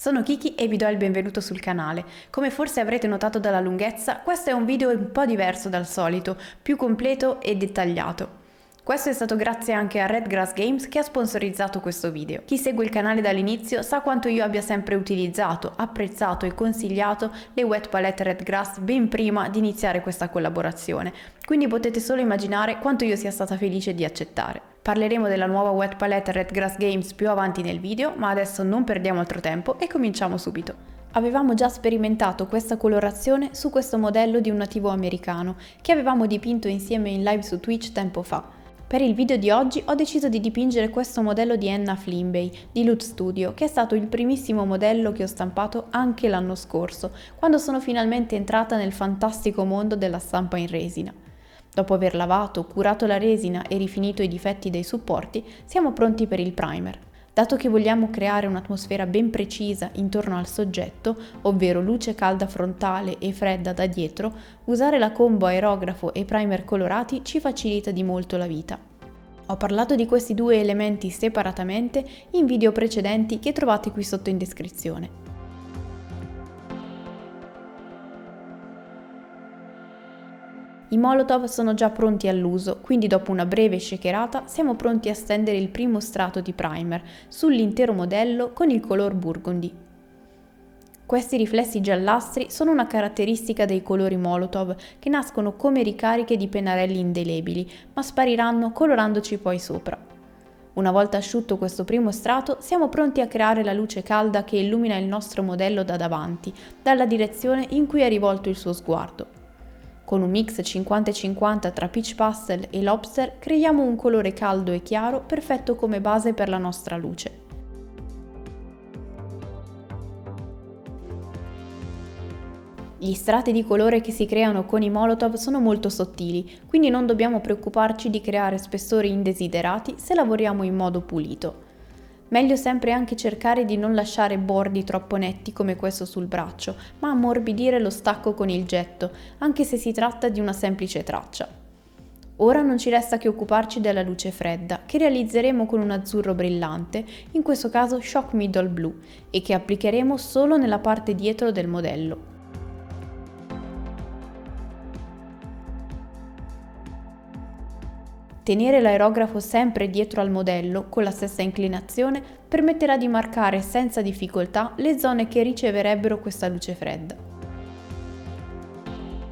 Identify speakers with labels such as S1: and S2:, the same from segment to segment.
S1: Sono Kiki e vi do il benvenuto sul canale. Come forse avrete notato dalla lunghezza, questo è un video un po' diverso dal solito, più completo e dettagliato. Questo è stato grazie anche a Redgrass Games che ha sponsorizzato questo video. Chi segue il canale dall'inizio sa quanto io abbia sempre utilizzato, apprezzato e consigliato le wet palette Redgrass ben prima di iniziare questa collaborazione, quindi potete solo immaginare quanto io sia stata felice di accettare. Parleremo della nuova wet palette Redgrass Games più avanti nel video, ma adesso non perdiamo altro tempo e cominciamo subito. Avevamo già sperimentato questa colorazione su questo modello di un nativo americano, che avevamo dipinto insieme in live su Twitch tempo fa. Per il video di oggi ho deciso di dipingere questo modello di Henna Flimbey di Loot Studio, che è stato il primissimo modello che ho stampato anche l'anno scorso, quando sono finalmente entrata nel fantastico mondo della stampa in resina. Dopo aver lavato, curato la resina e rifinito i difetti dei supporti, siamo pronti per il primer. Dato che vogliamo creare un'atmosfera ben precisa intorno al soggetto, ovvero luce calda frontale e fredda da dietro, usare la combo aerografo e primer colorati ci facilita di molto la vita. Ho parlato di questi due elementi separatamente in video precedenti che trovate qui sotto in descrizione. I Molotov sono già pronti all'uso, quindi dopo una breve shakerata siamo pronti a stendere il primo strato di primer sull'intero modello con il color burgundy. Questi riflessi giallastri sono una caratteristica dei colori Molotov che nascono come ricariche di pennarelli indelebili, ma spariranno colorandoci poi sopra. Una volta asciutto questo primo strato, siamo pronti a creare la luce calda che illumina il nostro modello da davanti, dalla direzione in cui è rivolto il suo sguardo. Con un mix 50-50 tra Peach Pastel e Lobster creiamo un colore caldo e chiaro perfetto come base per la nostra luce. Gli strati di colore che si creano con i Molotov sono molto sottili, quindi non dobbiamo preoccuparci di creare spessori indesiderati se lavoriamo in modo pulito. Meglio sempre anche cercare di non lasciare bordi troppo netti come questo sul braccio, ma ammorbidire lo stacco con il getto, anche se si tratta di una semplice traccia. Ora non ci resta che occuparci della luce fredda, che realizzeremo con un azzurro brillante, in questo caso Shock Middle Blue, e che applicheremo solo nella parte dietro del modello. Tenere l'aerografo sempre dietro al modello, con la stessa inclinazione, permetterà di marcare senza difficoltà le zone che riceverebbero questa luce fredda.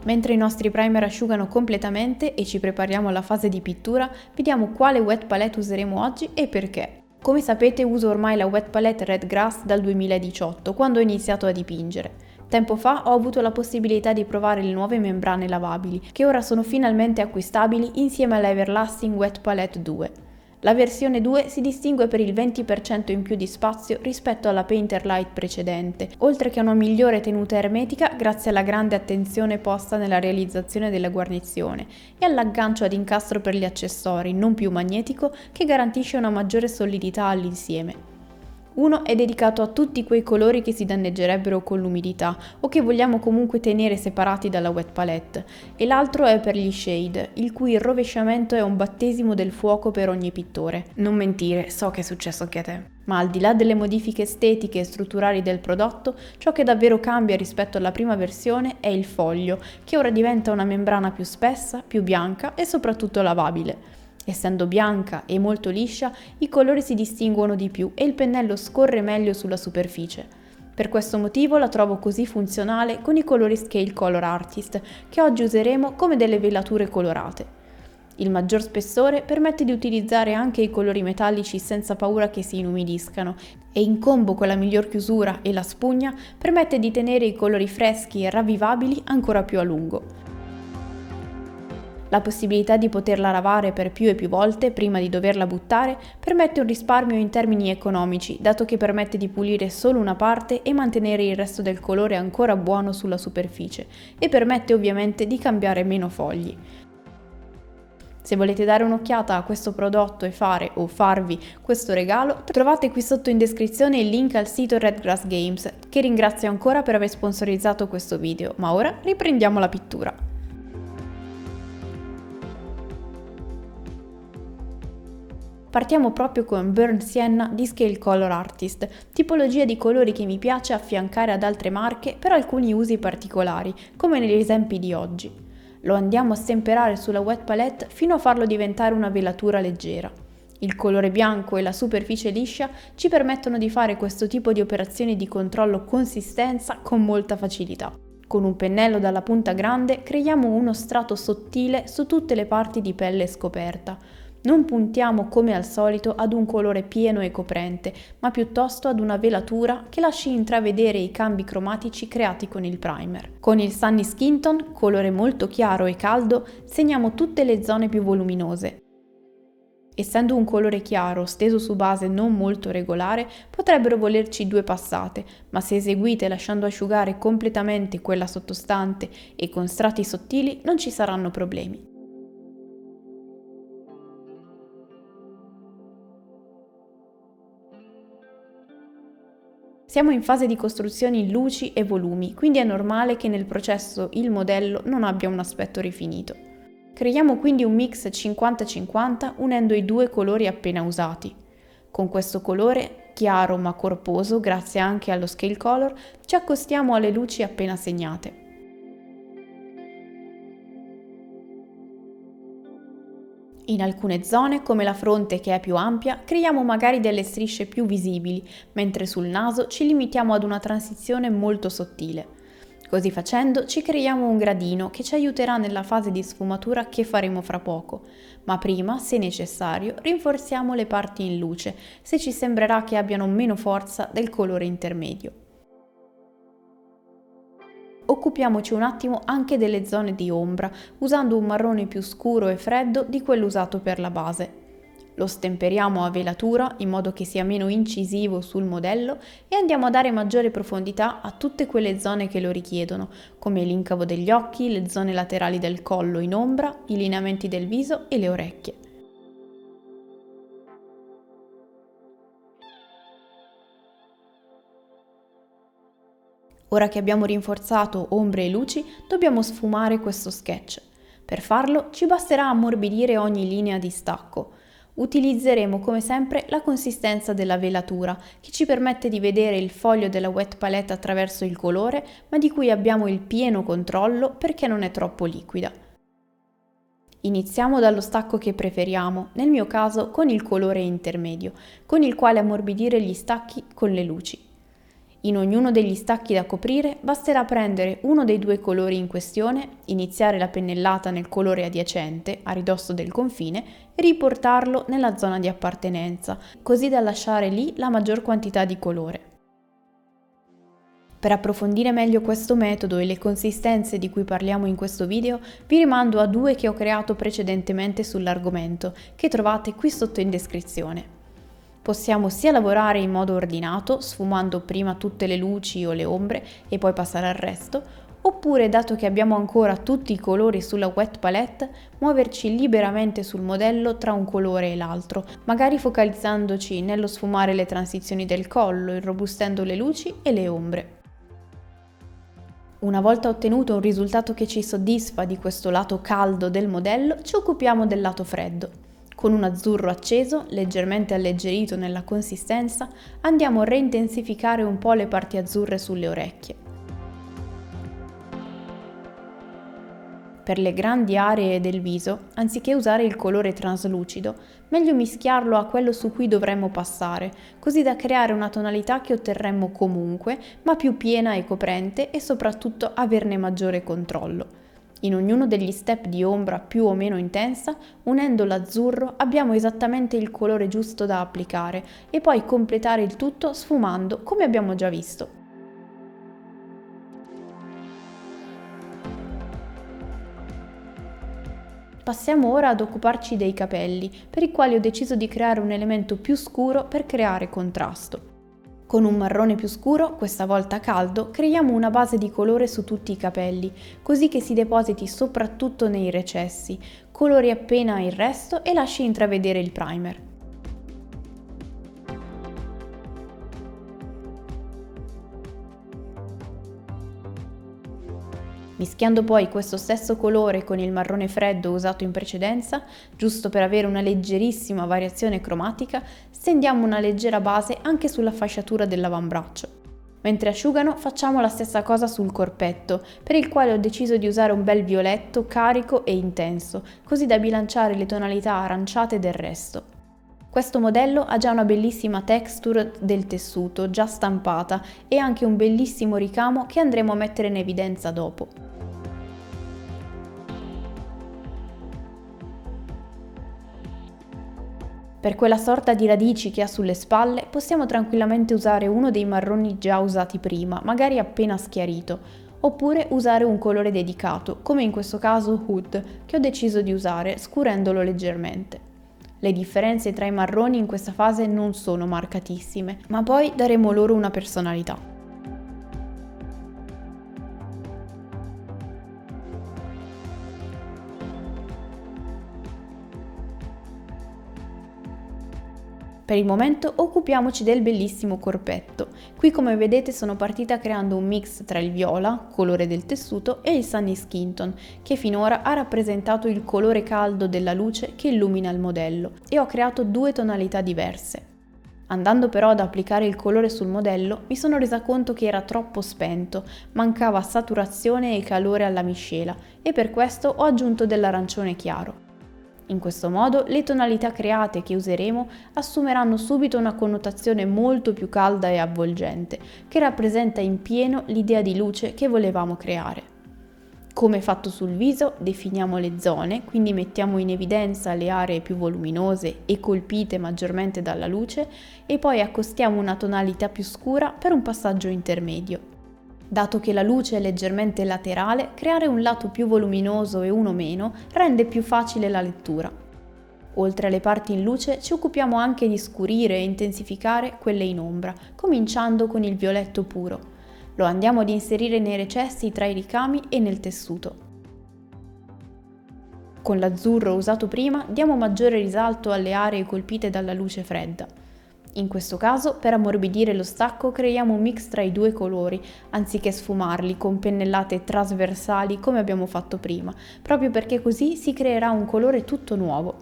S1: Mentre i nostri primer asciugano completamente e ci prepariamo alla fase di pittura, vediamo quale wet palette useremo oggi e perché. Come sapete uso ormai la wet palette Redgrass dal 2018, quando ho iniziato a dipingere. Tempo fa ho avuto la possibilità di provare le nuove membrane lavabili, che ora sono finalmente acquistabili insieme alla Everlasting Wet Palette 2. La versione 2 si distingue per il 20% in più di spazio rispetto alla Painter Light precedente, oltre che a una migliore tenuta ermetica grazie alla grande attenzione posta nella realizzazione della guarnizione e all'aggancio ad incastro per gli accessori non più magnetico che garantisce una maggiore solidità all'insieme. Uno è dedicato a tutti quei colori che si danneggerebbero con l'umidità o che vogliamo comunque tenere separati dalla wet palette, e l'altro è per gli shade, il cui rovesciamento è un battesimo del fuoco per ogni pittore. Non mentire, so che è successo anche a te. Ma al di là delle modifiche estetiche e strutturali del prodotto, ciò che davvero cambia rispetto alla prima versione è il foglio, che ora diventa una membrana più spessa, più bianca e soprattutto lavabile. Essendo bianca e molto liscia, i colori si distinguono di più e il pennello scorre meglio sulla superficie. Per questo motivo la trovo così funzionale con i colori Scale Color Artist, che oggi useremo come delle velature colorate. Il maggior spessore permette di utilizzare anche i colori metallici senza paura che si inumidiscano e in combo con la miglior chiusura e la spugna permette di tenere i colori freschi e ravvivabili ancora più a lungo. La possibilità di poterla lavare per più e più volte prima di doverla buttare permette un risparmio in termini economici, dato che permette di pulire solo una parte e mantenere il resto del colore ancora buono sulla superficie, e permette ovviamente di cambiare meno fogli. Se volete dare un'occhiata a questo prodotto e fare o farvi questo regalo, trovate qui sotto in descrizione il link al sito Redgrass Games, che ringrazio ancora per aver sponsorizzato questo video, ma ora riprendiamo la pittura. Partiamo proprio con Burnt Sienna di Scale Color Artist, tipologia di colori che mi piace affiancare ad altre marche per alcuni usi particolari, come negli esempi di oggi. Lo andiamo a stemperare sulla wet palette fino a farlo diventare una velatura leggera. Il colore bianco e la superficie liscia ci permettono di fare questo tipo di operazioni di controllo consistenza con molta facilità. Con un pennello dalla punta grande creiamo uno strato sottile su tutte le parti di pelle scoperta. Non puntiamo come al solito ad un colore pieno e coprente, ma piuttosto ad una velatura che lasci intravedere i cambi cromatici creati con il primer. Con il Sunny Skin Tone, colore molto chiaro e caldo, segniamo tutte le zone più voluminose. Essendo un colore chiaro steso su base non molto regolare, potrebbero volerci 2 passate, ma se eseguite lasciando asciugare completamente quella sottostante e con strati sottili non ci saranno problemi. Siamo in fase di costruzione in luci e volumi, quindi è normale che nel processo il modello non abbia un aspetto rifinito. Creiamo quindi un mix 50-50 unendo i 2 colori appena usati. Con questo colore, chiaro ma corposo, grazie anche allo scale color, ci accostiamo alle luci appena segnate. In alcune zone, come la fronte che è più ampia, creiamo magari delle strisce più visibili, mentre sul naso ci limitiamo ad una transizione molto sottile. Così facendo ci creiamo un gradino che ci aiuterà nella fase di sfumatura che faremo fra poco, ma prima, se necessario, rinforziamo le parti in luce, se ci sembrerà che abbiano meno forza del colore intermedio. Occupiamoci un attimo anche delle zone di ombra, usando un marrone più scuro e freddo di quello usato per la base. Lo stemperiamo a velatura in modo che sia meno incisivo sul modello e andiamo a dare maggiore profondità a tutte quelle zone che lo richiedono, come l'incavo degli occhi, le zone laterali del collo in ombra, i lineamenti del viso e le orecchie. Ora che abbiamo rinforzato ombre e luci, dobbiamo sfumare questo sketch. Per farlo ci basterà ammorbidire ogni linea di stacco. Utilizzeremo come sempre la consistenza della velatura, che ci permette di vedere il foglio della wet palette attraverso il colore, ma di cui abbiamo il pieno controllo perché non è troppo liquida. Iniziamo dallo stacco che preferiamo, nel mio caso con il colore intermedio, con il quale ammorbidire gli stacchi con le luci. In ognuno degli stacchi da coprire basterà prendere uno dei 2 colori in questione, iniziare la pennellata nel colore adiacente, a ridosso del confine, e riportarlo nella zona di appartenenza, così da lasciare lì la maggior quantità di colore. Per approfondire meglio questo metodo e le consistenze di cui parliamo in questo video, vi rimando a 2 che ho creato precedentemente sull'argomento, che trovate qui sotto in descrizione. Possiamo sia lavorare in modo ordinato, sfumando prima tutte le luci o le ombre e poi passare al resto, oppure, dato che abbiamo ancora tutti i colori sulla wet palette, muoverci liberamente sul modello tra un colore e l'altro, magari focalizzandoci nello sfumare le transizioni del collo, irrobustendo le luci e le ombre. Una volta ottenuto un risultato che ci soddisfa di questo lato caldo del modello, ci occupiamo del lato freddo. Con un azzurro acceso, leggermente alleggerito nella consistenza, andiamo a reintensificare un po' le parti azzurre sulle orecchie. Per le grandi aree del viso, anziché usare il colore traslucido, meglio mischiarlo a quello su cui dovremmo passare, così da creare una tonalità che otterremmo comunque, ma più piena e coprente e soprattutto averne maggiore controllo. In ognuno degli step di ombra più o meno intensa, unendo l'azzurro abbiamo esattamente il colore giusto da applicare e poi completare il tutto sfumando come abbiamo già visto. Passiamo ora ad occuparci dei capelli, per i quali ho deciso di creare un elemento più scuro per creare contrasto. Con un marrone più scuro, questa volta caldo, creiamo una base di colore su tutti i capelli, così che si depositi soprattutto nei recessi, colori appena il resto e lasci intravedere il primer. Mischiando poi questo stesso colore con il marrone freddo usato in precedenza, giusto per avere una leggerissima variazione cromatica, stendiamo una leggera base anche sulla fasciatura dell'avambraccio. Mentre asciugano facciamo la stessa cosa sul corpetto, per il quale ho deciso di usare un bel violetto carico e intenso, così da bilanciare le tonalità aranciate del resto. Questo modello ha già una bellissima texture del tessuto, già stampata, e anche un bellissimo ricamo che andremo a mettere in evidenza dopo. Per quella sorta di radici che ha sulle spalle possiamo tranquillamente usare uno dei marroni già usati prima, magari appena schiarito, oppure usare un colore dedicato, come in questo caso Hood, che ho deciso di usare scurendolo leggermente. Le differenze tra i marroni in questa fase non sono marcatissime, ma poi daremo loro una personalità. Per il momento occupiamoci del bellissimo corpetto. Qui come vedete sono partita creando un mix tra il viola, colore del tessuto, e il Sunny Skin Tone, che finora ha rappresentato il colore caldo della luce che illumina il modello, e ho creato due tonalità diverse. Andando però ad applicare il colore sul modello mi sono resa conto che era troppo spento, mancava saturazione e calore alla miscela, e per questo ho aggiunto dell'arancione chiaro. In questo modo le tonalità create che useremo assumeranno subito una connotazione molto più calda e avvolgente, che rappresenta in pieno l'idea di luce che volevamo creare. Come fatto sul viso, definiamo le zone, quindi mettiamo in evidenza le aree più voluminose e colpite maggiormente dalla luce, e poi accostiamo una tonalità più scura per un passaggio intermedio. Dato che la luce è leggermente laterale, creare un lato più voluminoso e uno meno rende più facile la lettura. Oltre alle parti in luce ci occupiamo anche di scurire e intensificare quelle in ombra, cominciando con il violetto puro. Lo andiamo ad inserire nei recessi tra i ricami e nel tessuto. Con l'azzurro usato prima diamo maggiore risalto alle aree colpite dalla luce fredda. In questo caso, per ammorbidire lo stacco, creiamo un mix tra i due colori, anziché sfumarli con pennellate trasversali come abbiamo fatto prima, proprio perché così si creerà un colore tutto nuovo.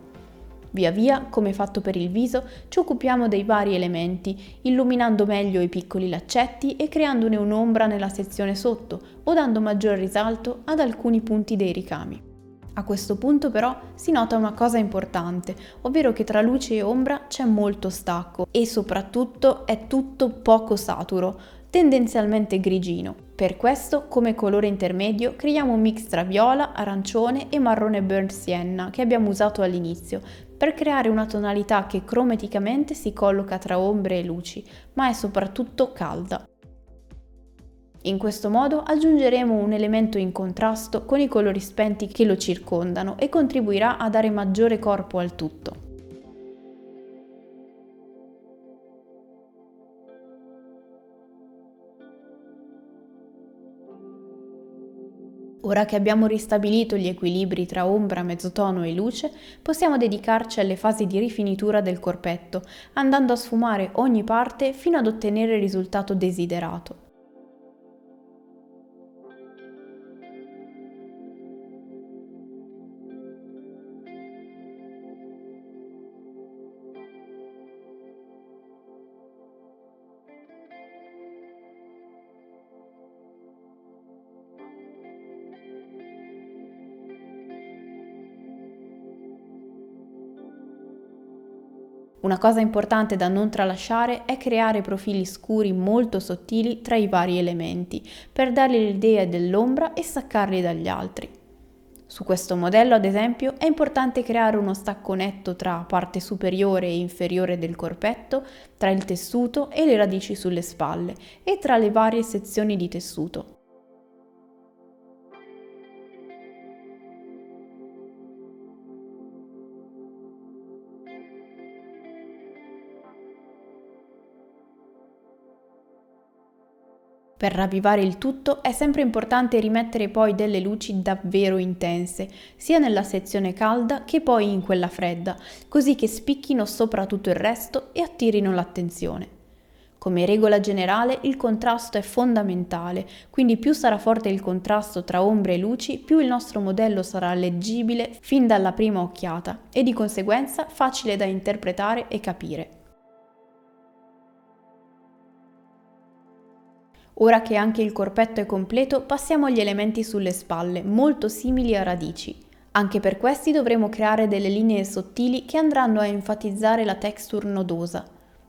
S1: Via via, come fatto per il viso, ci occupiamo dei vari elementi, illuminando meglio i piccoli laccetti e creandone un'ombra nella sezione sotto, o dando maggior risalto ad alcuni punti dei ricami. A questo punto però si nota una cosa importante, ovvero che tra luce e ombra c'è molto stacco e soprattutto è tutto poco saturo, tendenzialmente grigino. Per questo, come colore intermedio, creiamo un mix tra viola, arancione e marrone burnt sienna che abbiamo usato all'inizio, per creare una tonalità che cromaticamente si colloca tra ombre e luci, ma è soprattutto calda. In questo modo aggiungeremo un elemento in contrasto con i colori spenti che lo circondano e contribuirà a dare maggiore corpo al tutto. Ora che abbiamo ristabilito gli equilibri tra ombra, mezzotono e luce, possiamo dedicarci alle fasi di rifinitura del corpetto, andando a sfumare ogni parte fino ad ottenere il risultato desiderato. Una cosa importante da non tralasciare è creare profili scuri molto sottili tra i vari elementi, per dargli l'idea dell'ombra e staccarli dagli altri. Su questo modello, ad esempio, è importante creare uno stacco netto tra parte superiore e inferiore del corpetto, tra il tessuto e le radici sulle spalle, e tra le varie sezioni di tessuto. Per ravvivare il tutto è sempre importante rimettere poi delle luci davvero intense, sia nella sezione calda che poi in quella fredda, così che spicchino sopra tutto il resto e attirino l'attenzione. Come regola generale, il contrasto è fondamentale, quindi più sarà forte il contrasto tra ombre e luci, più il nostro modello sarà leggibile fin dalla prima occhiata e di conseguenza facile da interpretare e capire. Ora che anche il corpetto è completo, passiamo agli elementi sulle spalle, molto simili a radici. Anche per questi dovremo creare delle linee sottili che andranno a enfatizzare la texture nodosa.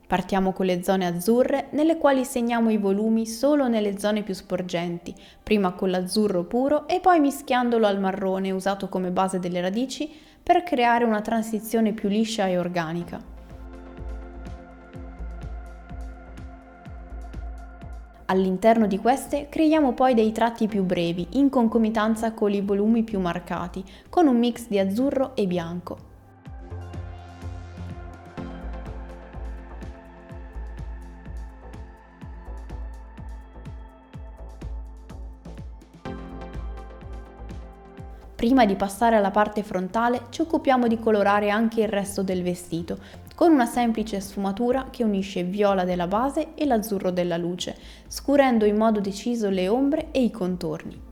S1: Partiamo con le zone azzurre, nelle quali segniamo i volumi solo nelle zone più sporgenti, prima con l'azzurro puro e poi mischiandolo al marrone usato come base delle radici per creare una transizione più liscia e organica. All'interno di queste creiamo poi dei tratti più brevi, in concomitanza con i volumi più marcati, con un mix di azzurro e bianco. Prima di passare alla parte frontale ci occupiamo di colorare anche il resto del vestito, con una semplice sfumatura che unisce il viola della base e l'azzurro della luce, scurendo in modo deciso le ombre e i contorni.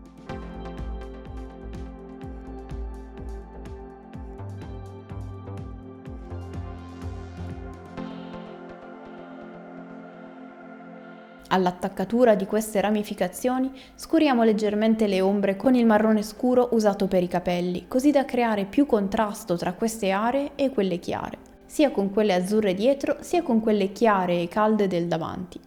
S1: All'attaccatura di queste ramificazioni scuriamo leggermente le ombre con il marrone scuro usato per i capelli, così da creare più contrasto tra queste aree e quelle chiare, sia con quelle azzurre dietro sia con quelle chiare e calde del davanti.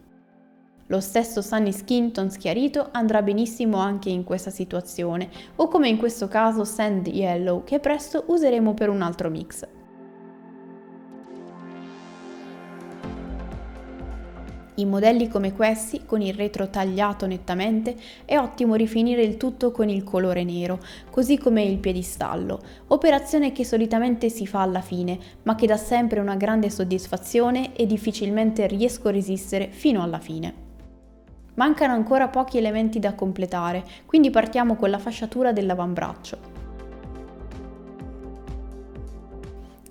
S1: Lo stesso Sunny Skin Tone schiarito andrà benissimo anche in questa situazione, o come in questo caso Sand Yellow, che presto useremo per un altro mix. In modelli come questi, con il retro tagliato nettamente, è ottimo rifinire il tutto con il colore nero, così come il piedistallo, operazione che solitamente si fa alla fine, ma che dà sempre una grande soddisfazione e difficilmente riesco a resistere fino alla fine. Mancano ancora pochi elementi da completare, quindi partiamo con la fasciatura dell'avambraccio.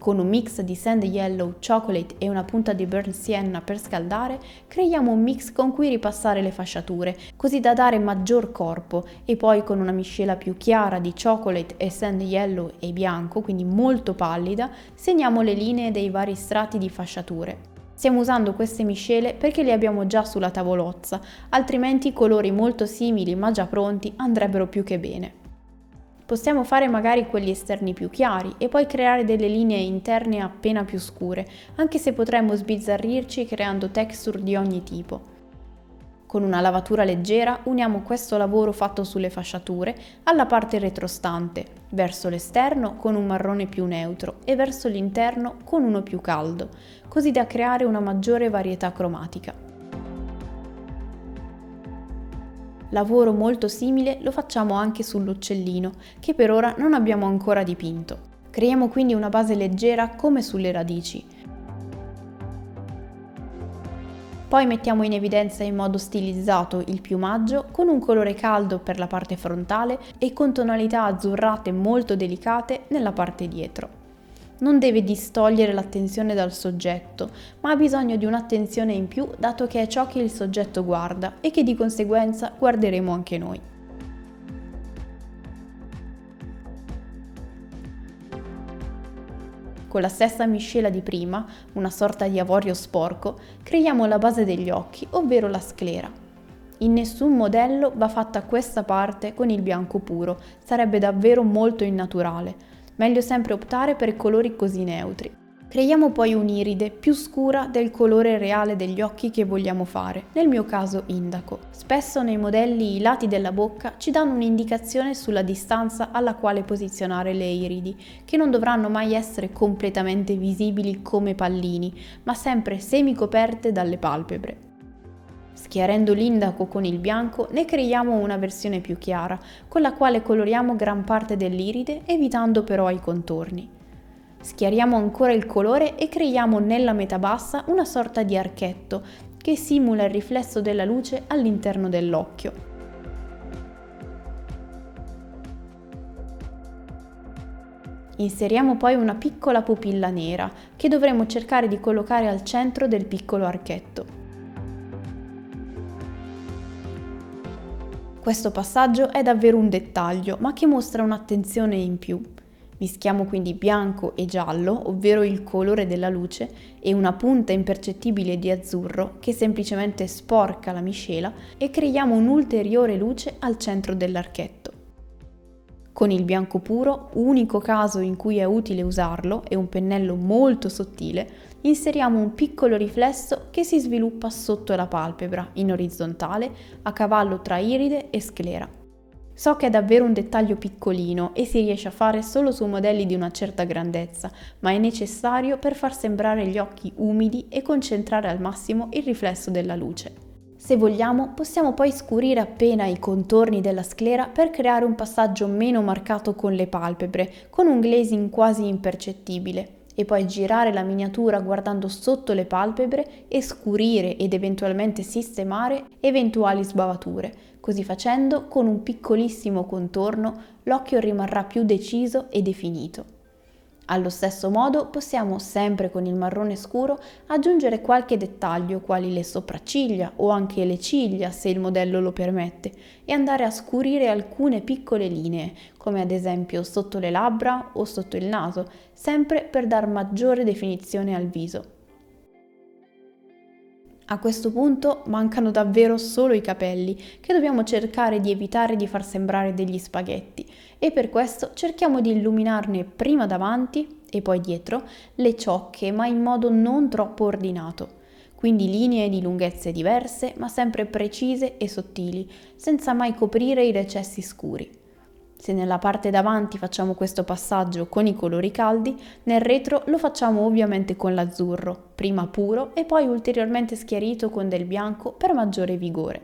S1: Con un mix di Sand Yellow, Chocolate e una punta di Burnt Sienna per scaldare, creiamo un mix con cui ripassare le fasciature, così da dare maggior corpo, e poi con una miscela più chiara di Chocolate e Sand Yellow e bianco, quindi molto pallida, segniamo le linee dei vari strati di fasciature. Stiamo usando queste miscele perché le abbiamo già sulla tavolozza, altrimenti colori molto simili ma già pronti andrebbero più che bene. Possiamo fare magari quelli esterni più chiari e poi creare delle linee interne appena più scure, anche se potremmo sbizzarrirci creando texture di ogni tipo. Con una lavatura leggera uniamo questo lavoro fatto sulle fasciature alla parte retrostante, verso l'esterno con un marrone più neutro e verso l'interno con uno più caldo, così da creare una maggiore varietà cromatica. Lavoro molto simile lo facciamo anche sull'uccellino, che per ora non abbiamo ancora dipinto. Creiamo quindi una base leggera come sulle radici. Poi mettiamo in evidenza in modo stilizzato il piumaggio con un colore caldo per la parte frontale e con tonalità azzurrate molto delicate nella parte dietro. Non deve distogliere l'attenzione dal soggetto, ma ha bisogno di un'attenzione in più dato che è ciò che il soggetto guarda e che di conseguenza guarderemo anche noi. Con la stessa miscela di prima, una sorta di avorio sporco, creiamo la base degli occhi, ovvero la sclera. In nessun modello va fatta questa parte con il bianco puro, sarebbe davvero molto innaturale. Meglio sempre optare per colori così neutri. Creiamo poi un'iride più scura del colore reale degli occhi che vogliamo fare, nel mio caso indaco. Spesso nei modelli i lati della bocca ci danno un'indicazione sulla distanza alla quale posizionare le iridi, che non dovranno mai essere completamente visibili come pallini, ma sempre semicoperte dalle palpebre. Schiarendo l'indaco con il bianco ne creiamo una versione più chiara, con la quale coloriamo gran parte dell'iride, evitando però i contorni. Schiariamo ancora il colore e creiamo nella metà bassa una sorta di archetto che simula il riflesso della luce all'interno dell'occhio. Inseriamo poi una piccola pupilla nera che dovremo cercare di collocare al centro del piccolo archetto. Questo passaggio è davvero un dettaglio, ma che mostra un'attenzione in più. Mischiamo quindi bianco e giallo, ovvero il colore della luce, e una punta impercettibile di azzurro che semplicemente sporca la miscela e creiamo un'ulteriore luce al centro dell'archetto. Con il bianco puro, unico caso in cui è utile usarlo, e un pennello molto sottile, inseriamo un piccolo riflesso che si sviluppa sotto la palpebra, in orizzontale, a cavallo tra iride e sclera. So che è davvero un dettaglio piccolino e si riesce a fare solo su modelli di una certa grandezza, ma è necessario per far sembrare gli occhi umidi e concentrare al massimo il riflesso della luce. Se vogliamo, possiamo poi scurire appena i contorni della sclera per creare un passaggio meno marcato con le palpebre, con un glazing quasi impercettibile, e poi girare la miniatura guardando sotto le palpebre e scurire ed eventualmente sistemare eventuali sbavature. Così facendo, con un piccolissimo contorno, l'occhio rimarrà più deciso e definito. Allo stesso modo possiamo, sempre con il marrone scuro, aggiungere qualche dettaglio, quali le sopracciglia o anche le ciglia, se il modello lo permette, e andare a scurire alcune piccole linee, come ad esempio sotto le labbra o sotto il naso, sempre per dar maggiore definizione al viso. A questo punto mancano davvero solo i capelli, che dobbiamo cercare di evitare di far sembrare degli spaghetti, e per questo cerchiamo di illuminarne prima davanti e poi dietro le ciocche, ma in modo non troppo ordinato. Quindi linee di lunghezze diverse, ma sempre precise e sottili, senza mai coprire i recessi scuri. Se nella parte davanti facciamo questo passaggio con i colori caldi, nel retro lo facciamo ovviamente con l'azzurro, prima puro e poi ulteriormente schiarito con del bianco per maggiore vigore.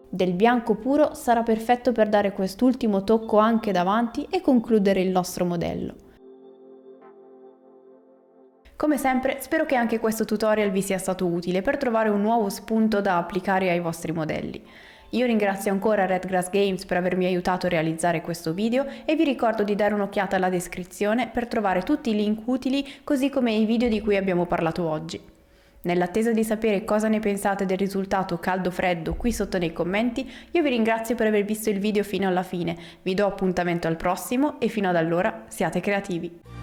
S1: Del bianco puro sarà perfetto per dare quest'ultimo tocco anche davanti e concludere il nostro modello. Come sempre, spero che anche questo tutorial vi sia stato utile per trovare un nuovo spunto da applicare ai vostri modelli. Io ringrazio ancora Redgrass Games per avermi aiutato a realizzare questo video e vi ricordo di dare un'occhiata alla descrizione per trovare tutti i link utili, così come i video di cui abbiamo parlato oggi. Nell'attesa di sapere cosa ne pensate del risultato caldo-freddo qui sotto nei commenti, io vi ringrazio per aver visto il video fino alla fine, vi do appuntamento al prossimo e fino ad allora siate creativi!